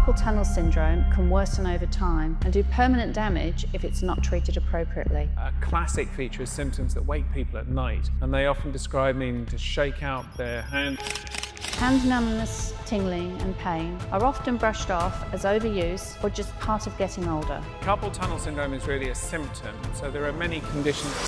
Carpal tunnel syndrome can worsen over time and do permanent damage if it's not treated appropriately. A classic feature is symptoms that wake people at night, and they often describe needing to shake out their hand. Hand numbness, tingling and pain are often brushed off as overuse or just part of getting older. Carpal tunnel syndrome is really a symptom, so there are many conditions.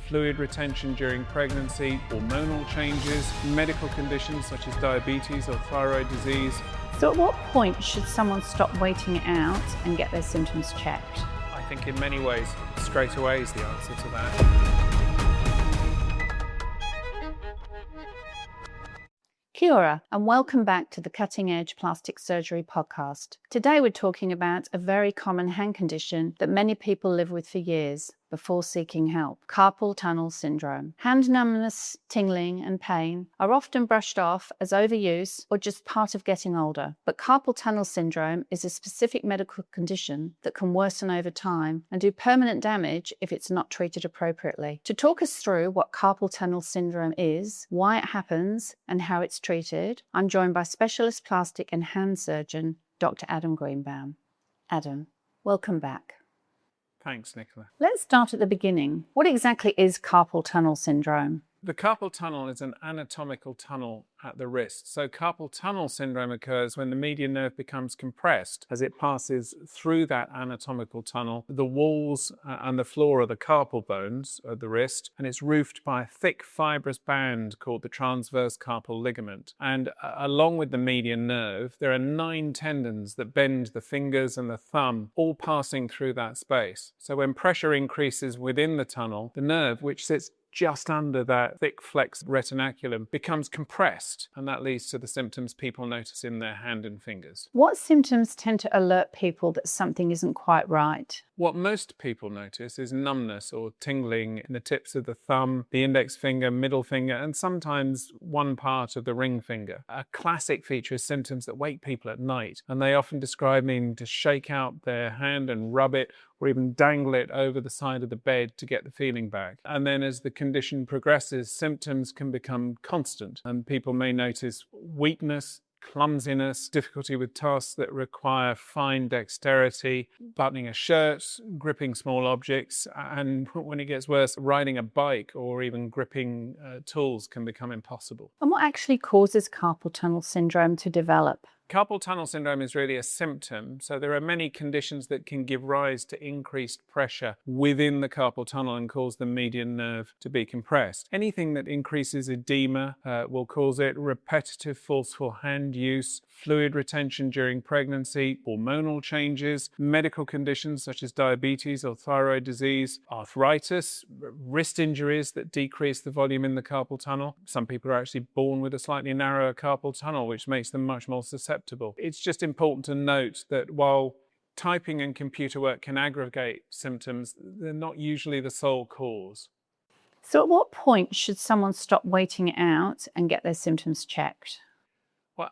Fluid retention during pregnancy, hormonal changes, medical conditions such as diabetes or thyroid disease. So at what point should someone stop waiting it out and get their symptoms checked? I think in many ways, straight away is the answer to that. Kia ora, and welcome back to the Cutting Edge Plastic Surgery podcast. Today we're talking about a very common hand condition that many people live with for years before seeking help: carpal tunnel syndrome. Hand numbness, tingling and pain are often brushed off as overuse or just part of getting older. But carpal tunnel syndrome is a specific medical condition that can worsen over time and do permanent damage if it's not treated appropriately. To talk us through what carpal tunnel syndrome is, why it happens and how it's treated, I'm joined by specialist plastic and hand surgeon Dr. Adam Greenbaum. Adam, welcome back. Thanks, Nicola. Let's start at the beginning. What exactly is carpal tunnel syndrome? The carpal tunnel is an anatomical tunnel at the wrist. So carpal tunnel syndrome occurs when the median nerve becomes compressed as it passes through that anatomical tunnel, the walls and the floor of the carpal bones of the wrist, and it's roofed by a thick fibrous band called the transverse carpal ligament. And along with the median nerve, there are 9 tendons that bend the fingers and the thumb, all passing through that space. So when pressure increases within the tunnel, the nerve, which sits just under that thick flexed retinaculum, becomes compressed, and that leads to the symptoms people notice in their hand and fingers. What symptoms tend to alert people that something isn't quite right? What most people notice is numbness or tingling in the tips of the thumb, the index finger, middle finger, and sometimes one part of the ring finger. A classic feature is symptoms that wake people at night, and they often describe needing to shake out their hand and rub it or even dangle it over the side of the bed to get the feeling back. And then as the condition progresses, symptoms can become constant, and people may notice weakness, clumsiness, difficulty with tasks that require fine dexterity, buttoning a shirt, gripping small objects, and when it gets worse, riding a bike or even gripping tools can become impossible. And what actually causes carpal tunnel syndrome to develop? Carpal tunnel syndrome is really a symptom, so there are many conditions that can give rise to increased pressure within the carpal tunnel and cause the median nerve to be compressed. Anything that increases edema will cause it. Repetitive forceful hand use, fluid retention during pregnancy, hormonal changes, medical conditions such as diabetes or thyroid disease, arthritis, wrist injuries that decrease the volume in the carpal tunnel. Some people are actually born with a slightly narrower carpal tunnel, which makes them much more susceptible. It's just important to note that while typing and computer work can aggregate symptoms, they're not usually the sole cause. So at what point should someone stop waiting it out and get their symptoms checked? Well,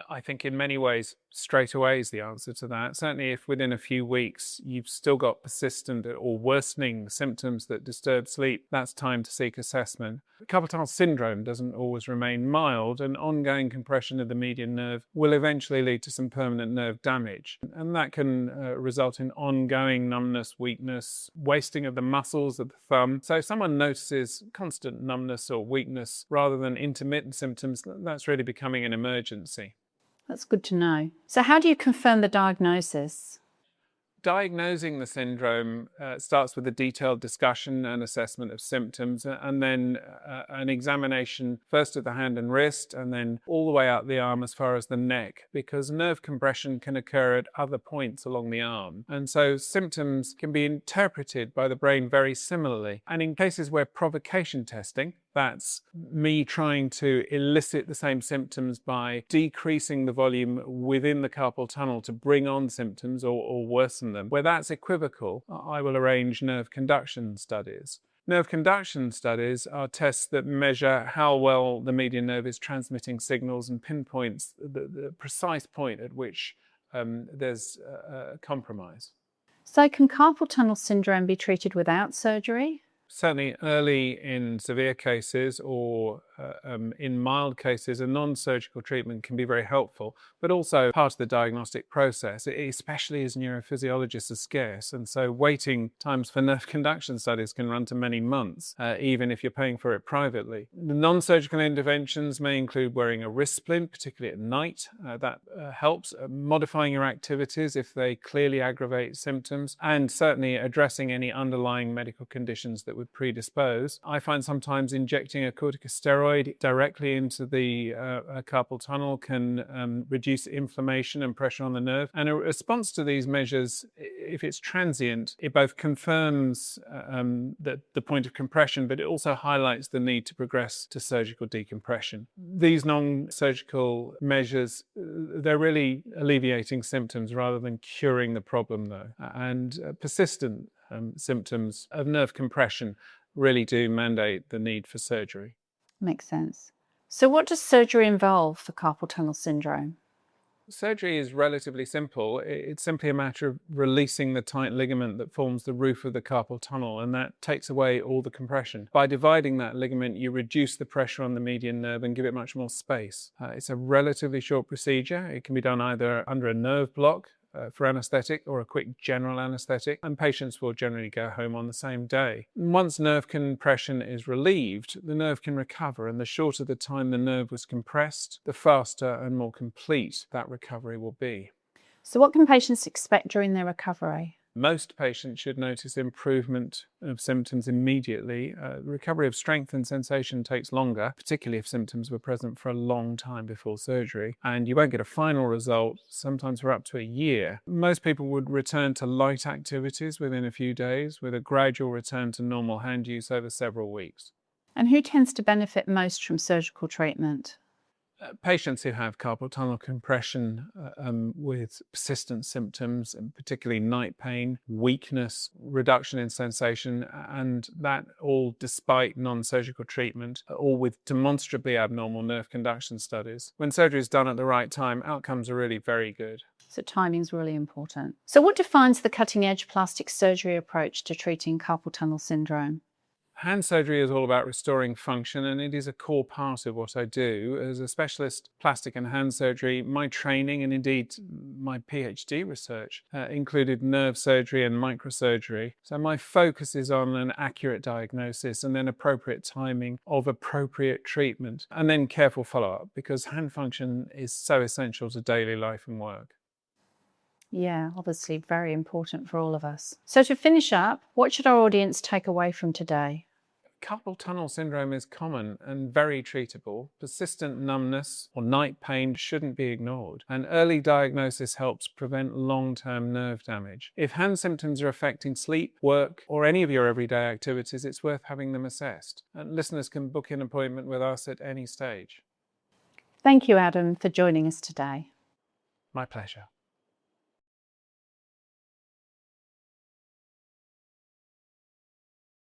I think in many ways, straight away is the answer to that. Certainly if within a few weeks you've still got persistent or worsening symptoms that disturb sleep, that's time to seek assessment. Carpal tunnel syndrome doesn't always remain mild, and ongoing compression of the median nerve will eventually lead to some permanent nerve damage. And that can result in ongoing numbness, weakness, wasting of the muscles of the thumb. So if someone notices constant numbness or weakness rather than intermittent symptoms, that's really becoming an emergency. That's good to know. So how do you confirm the diagnosis? Diagnosing the syndrome starts with a detailed discussion and assessment of symptoms, and then an examination first of the hand and wrist, and then all the way out the arm as far as the neck, because nerve compression can occur at other points along the arm. And so symptoms can be interpreted by the brain very similarly. And in cases where provocation testing, that's me trying to elicit the same symptoms by decreasing the volume within the carpal tunnel to bring on symptoms or worsen them. Where that's equivocal, I will arrange nerve conduction studies. Nerve conduction studies are tests that measure how well the median nerve is transmitting signals and pinpoints the precise point at which there's a compromise. So can carpal tunnel syndrome be treated without surgery? Certainly early in severe cases or in mild cases, a non-surgical treatment can be very helpful, but also part of the diagnostic process, especially as neurophysiologists are scarce. And so waiting times for nerve conduction studies can run to many months, even if you're paying for it privately. The non-surgical interventions may include wearing a wrist splint, particularly at night. That helps. Modifying your activities if they clearly aggravate symptoms, and certainly addressing any underlying medical conditions that would predispose. I find sometimes injecting a corticosteroid directly into the carpal tunnel can reduce inflammation and pressure on the nerve. And a response to these measures, if it's transient, it both confirms the point of compression, but it also highlights the need to progress to surgical decompression. These non-surgical measures, they're really alleviating symptoms rather than curing the problem, though. And persistent symptoms of nerve compression really do mandate the need for surgery. Makes sense. So what does surgery involve for carpal tunnel syndrome? Surgery is relatively simple. It's simply a matter of releasing the tight ligament that forms the roof of the carpal tunnel, and that takes away all the compression. By dividing that ligament, you reduce the pressure on the median nerve and give it much more space. It's a relatively short procedure. It can be done either under a nerve block for anaesthetic or a quick general anaesthetic, and patients will generally go home on the same day. Once nerve compression is relieved, the nerve can recover, and the shorter the time the nerve was compressed, the faster and more complete that recovery will be. So what can patients expect during their recovery? Most patients should notice improvement of symptoms immediately. Recovery of strength and sensation takes longer, particularly if symptoms were present for a long time before surgery. And you won't get a final result, sometimes for up to a year. Most people would return to light activities within a few days, with a gradual return to normal hand use over several weeks. And who tends to benefit most from surgical treatment? Patients who have carpal tunnel compression with persistent symptoms, and particularly night pain, weakness, reduction in sensation, and that all despite non-surgical treatment, all with demonstrably abnormal nerve conduction studies. When surgery is done at the right time, outcomes are really very good. So timing is really important. So what defines the cutting-edge plastic surgery approach to treating carpal tunnel syndrome? Hand surgery is all about restoring function, and it is a core part of what I do. As a specialist plastic and hand surgery, my training and indeed my PhD research included nerve surgery and microsurgery. So my focus is on an accurate diagnosis and then appropriate timing of appropriate treatment, and then careful follow-up, because hand function is so essential to daily life and work. Yeah, obviously very important for all of us. So to finish up, what should our audience take away from today? Carpal tunnel syndrome is common and very treatable. Persistent numbness or night pain shouldn't be ignored, and early diagnosis helps prevent long-term nerve damage. If hand symptoms are affecting sleep, work, or any of your everyday activities, it's worth having them assessed. And listeners can book an appointment with us at any stage. Thank you, Adam, for joining us today. My pleasure.